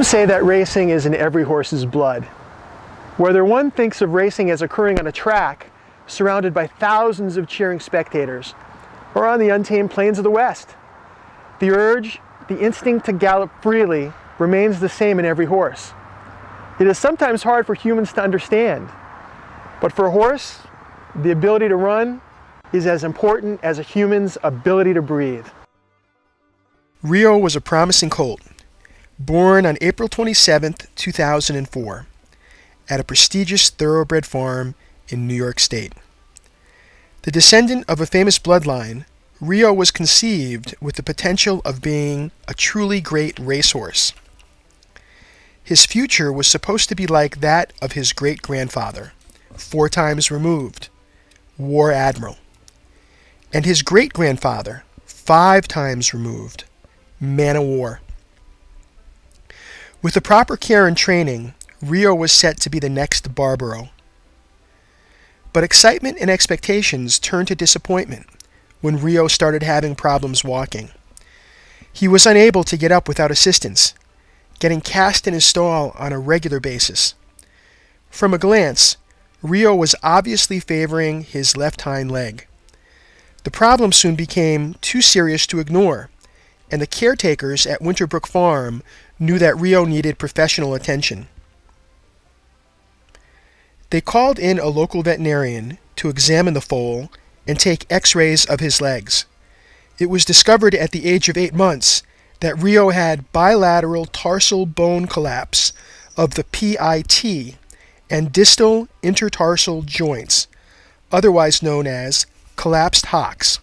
Some say that racing is in every horse's blood. Whether one thinks of racing as occurring on a track, surrounded by thousands of cheering spectators, or on the untamed plains of the West, the urge, the instinct to gallop freely remains the same in every horse. It is sometimes hard for humans to understand, but for a horse, the ability to run is as important as a human's ability to breathe. Rio was a promising colt, born on April 27, 2004, at a prestigious thoroughbred farm in New York State. The descendant of a famous bloodline, Rio was conceived with the potential of being a truly great racehorse. His future was supposed to be like that of his great-grandfather, 4 times removed, War Admiral, and his great-grandfather, 5 times removed, Man o' War. With the proper care and training, Rio was set to be the next Barbaro. But excitement and expectations turned to disappointment when Rio started having problems walking. He was unable to get up without assistance, getting cast in his stall on a regular basis. From a glance, Rio was obviously favoring his left hind leg. The problem soon became too serious to ignore, and the caretakers at Winterbrook Farm knew that Rio needed professional attention. They called in a local veterinarian to examine the foal and take x-rays of his legs. It was discovered at the age of 8 months that Rio had bilateral tarsal bone collapse of the PIT and distal intertarsal joints, otherwise known as collapsed hocks.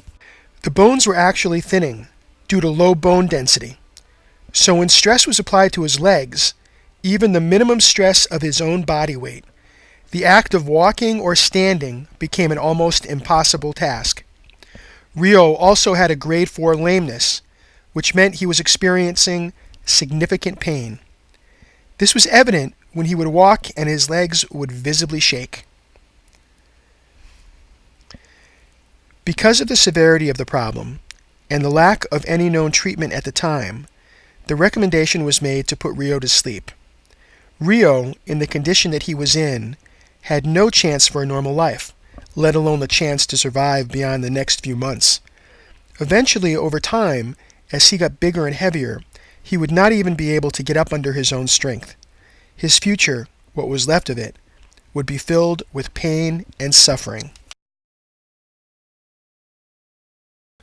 The bones were actually thinning due to low bone density, so when stress was applied to his legs, even the minimum stress of his own body weight, the act of walking or standing became an almost impossible task. Rio also had a grade 4 lameness, which meant he was experiencing significant pain. This was evident when he would walk and his legs would visibly shake. Because of the severity of the problem and the lack of any known treatment at the time, the recommendation was made to put Rio to sleep. Rio, in the condition that he was in, had no chance for a normal life, let alone the chance to survive beyond the next few months. Eventually, over time, as he got bigger and heavier, he would not even be able to get up under his own strength. His future, what was left of it, would be filled with pain and suffering.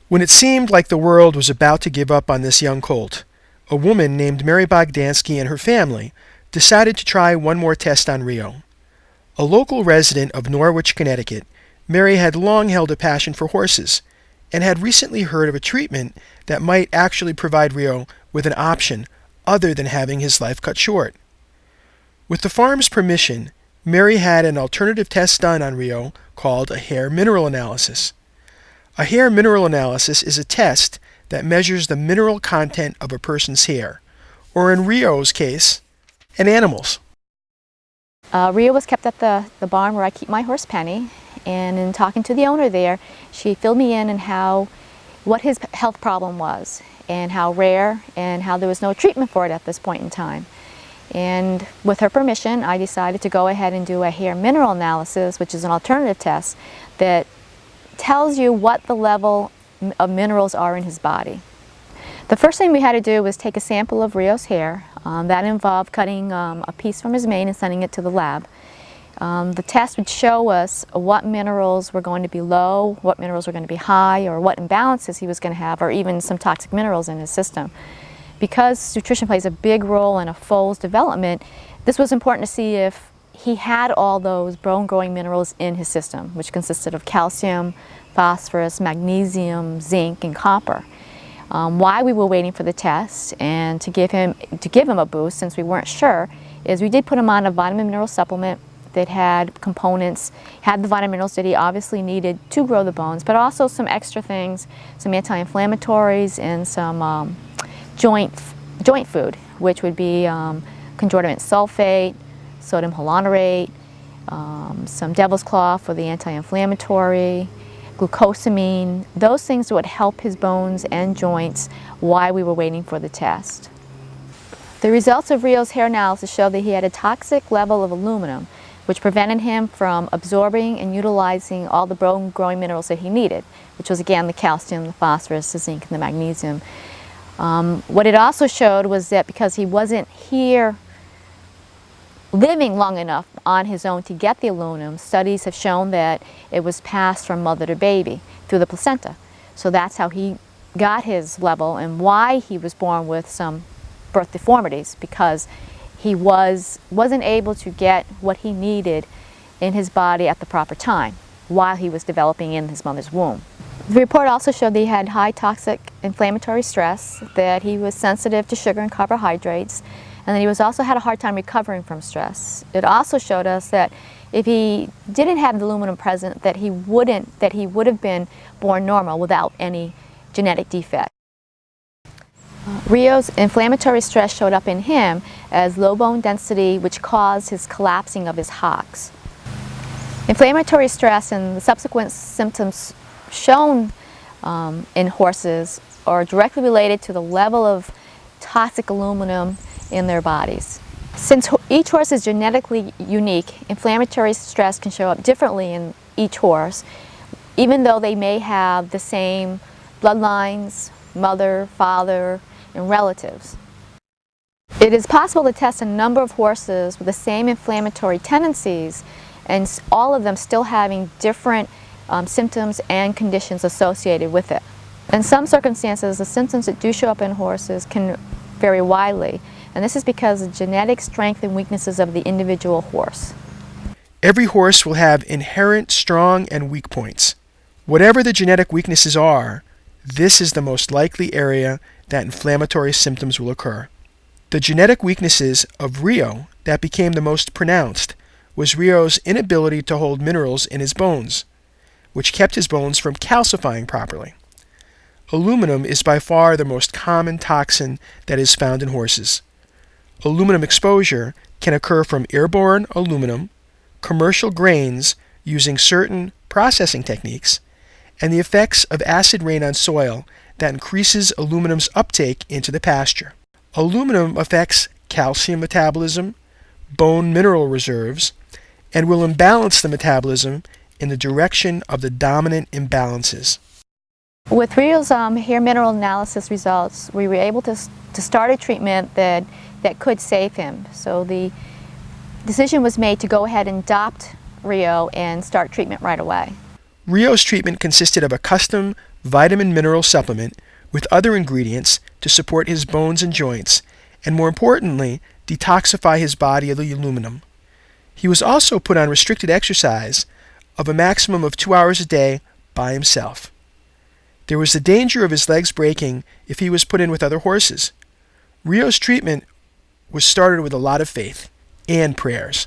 When it seemed like the world was about to give up on this young colt, a woman named Mary Bogdansky and her family decided to try one more test on Rio. A local resident of Norwich, Connecticut, Mary had long held a passion for horses and had recently heard of a treatment that might actually provide Rio with an option other than having his life cut short. With the farm's permission, Mary had an alternative test done on Rio called a hair mineral analysis. A hair mineral analysis is a test that measures the mineral content of a person's hair, or in Rio's case, an animal's. Rio was kept at the barn where I keep my horse Penny, and in talking to the owner there, she filled me in on what his health problem was, and how rare, and how there was no treatment for it at this point in time. And with her permission, I decided to go ahead and do a hair mineral analysis, which is an alternative test that tells you what the level of minerals are in his body. The first thing we had to do was take a sample of Rio's hair. That involved cutting a piece from his mane and sending it to the lab. The test would show us what minerals were going to be low, what minerals were going to be high, or what imbalances he was going to have, or even some toxic minerals in his system. Because nutrition plays a big role in a foal's development, this was important to see if he had all those bone-growing minerals in his system, which consisted of calcium, phosphorus, magnesium, zinc, and copper. Why we were waiting for the test and to give him a boost, since we weren't sure, is we did put him on a vitamin mineral supplement that had components, had the vitamin minerals that he obviously needed to grow the bones, but also some extra things, some anti-inflammatories and some joint food, which would be chondroitin sulfate, sodium hyaluronate, some devil's claw for the anti-inflammatory, glucosamine, those things would help his bones and joints while we were waiting for the test. The results of Rio's hair analysis showed that he had a toxic level of aluminum, which prevented him from absorbing and utilizing all the bone-growing minerals that he needed, which was again the calcium, the phosphorus, the zinc, and the magnesium. What it also showed was that because he wasn't here living long enough on his own to get the aluminum, studies have shown that it was passed from mother to baby through the placenta. So that's how he got his level and why he was born with some birth deformities, because he wasn't able to get what he needed in his body at the proper time while he was developing in his mother's womb. The report also showed that he had high toxic inflammatory stress, that he was sensitive to sugar and carbohydrates, and that he also had a hard time recovering from stress. It also showed us that if he didn't have the aluminum present, that he would have been born normal without any genetic defect. Rio's inflammatory stress showed up in him as low bone density, which caused his collapsing of his hocks. Inflammatory stress and the subsequent symptoms shown in horses are directly related to the level of toxic aluminum in their bodies. Since each horse is genetically unique, inflammatory stress can show up differently in each horse, even though they may have the same bloodlines, mother, father, and relatives. It is possible to test a number of horses with the same inflammatory tendencies and all of them still having different symptoms and conditions associated with it. In some circumstances, the symptoms that do show up in horses can vary widely, and this is because of the genetic strength and weaknesses of the individual horse. Every horse will have inherent strong and weak points. Whatever the genetic weaknesses are, this is the most likely area that inflammatory symptoms will occur. The genetic weaknesses of Rio that became the most pronounced was Rio's inability to hold minerals in his bones, which kept his bones from calcifying properly. Aluminum is by far the most common toxin that is found in horses. Aluminum exposure can occur from airborne aluminum, commercial grains using certain processing techniques, and the effects of acid rain on soil that increases aluminum's uptake into the pasture. Aluminum affects calcium metabolism, bone mineral reserves, and will imbalance the metabolism in the direction of the dominant imbalances. With Rio's hair mineral analysis results, we were able to start a treatment that could save him. So the decision was made to go ahead and adopt Rio and start treatment right away. Rio's treatment consisted of a custom vitamin mineral supplement with other ingredients to support his bones and joints, and more importantly, detoxify his body of the aluminum. He was also put on restricted exercise of a maximum of 2 hours a day by himself. There was the danger of his legs breaking if he was put in with other horses. Rio's treatment was started with a lot of faith and prayers.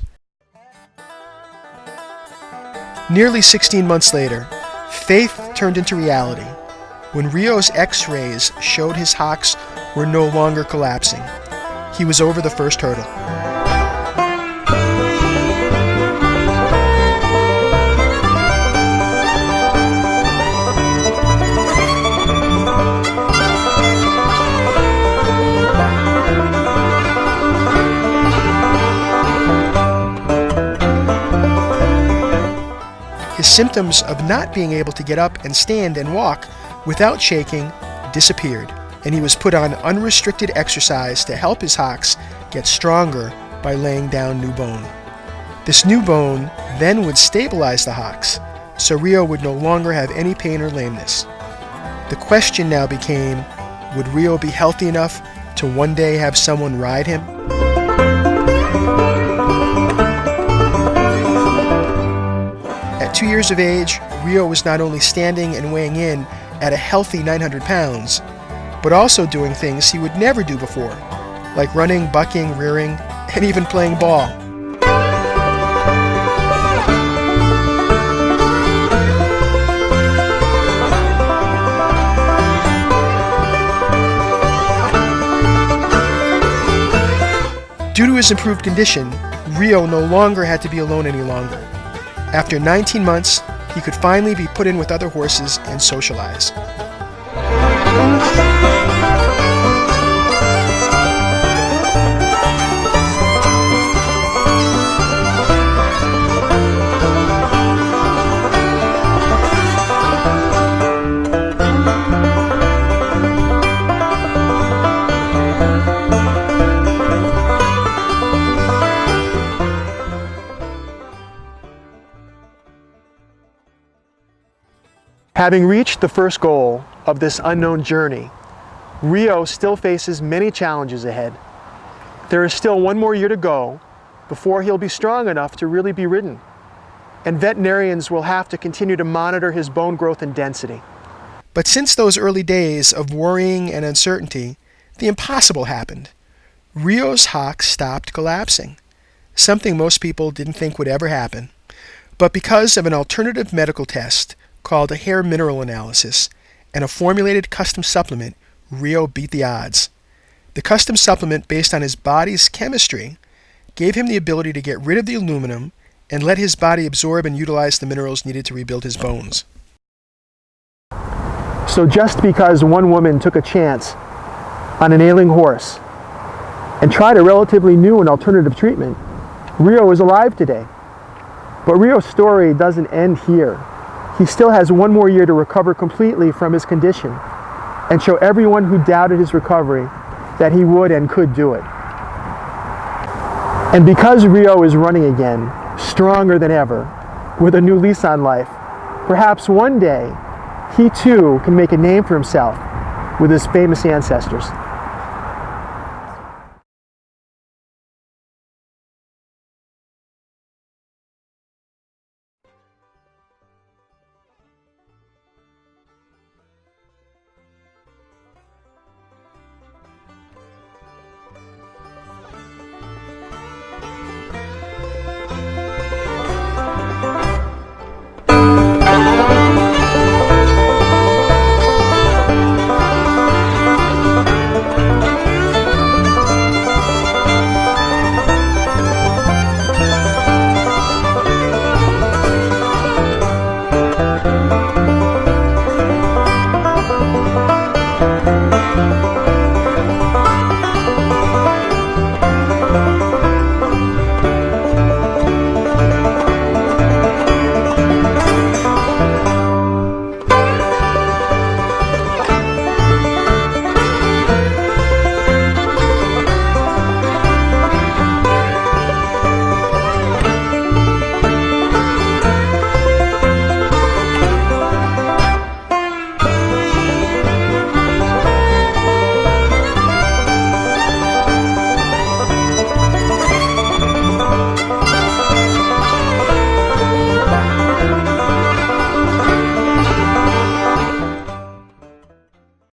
Nearly 16 months later, faith turned into reality when Rio's x-rays showed his hocks were no longer collapsing. He was over the first hurdle. His symptoms of not being able to get up and stand and walk without shaking disappeared, and he was put on unrestricted exercise to help his hocks get stronger by laying down new bone. This new bone then would stabilize the hocks, so Rio would no longer have any pain or lameness. The question now became, would Rio be healthy enough to one day have someone ride him? At 2 years of age, Rio was not only standing and weighing in at a healthy 900 pounds, but also doing things he would never do before, like running, bucking, rearing, and even playing ball. Due to his improved condition, Rio no longer had to be alone any longer. After 19 months, he could finally be put in with other horses and socialize. Having reached the first goal of this unknown journey, Rio still faces many challenges ahead. There is still one more year to go before he'll be strong enough to really be ridden, and veterinarians will have to continue to monitor his bone growth and density. But since those early days of worrying and uncertainty, the impossible happened. Rio's hocks stopped collapsing, something most people didn't think would ever happen. But because of an alternative medical test called a hair mineral analysis and a formulated custom supplement, Rio beat the odds. The custom supplement, based on his body's chemistry, gave him the ability to get rid of the aluminum and let his body absorb and utilize the minerals needed to rebuild his bones. So just because one woman took a chance on an ailing horse and tried a relatively new and alternative treatment, Rio is alive today. But Rio's story doesn't end here. He still has one more year to recover completely from his condition and show everyone who doubted his recovery that he would and could do it. And because Rio is running again, stronger than ever, with a new lease on life, perhaps one day he too can make a name for himself with his famous ancestors.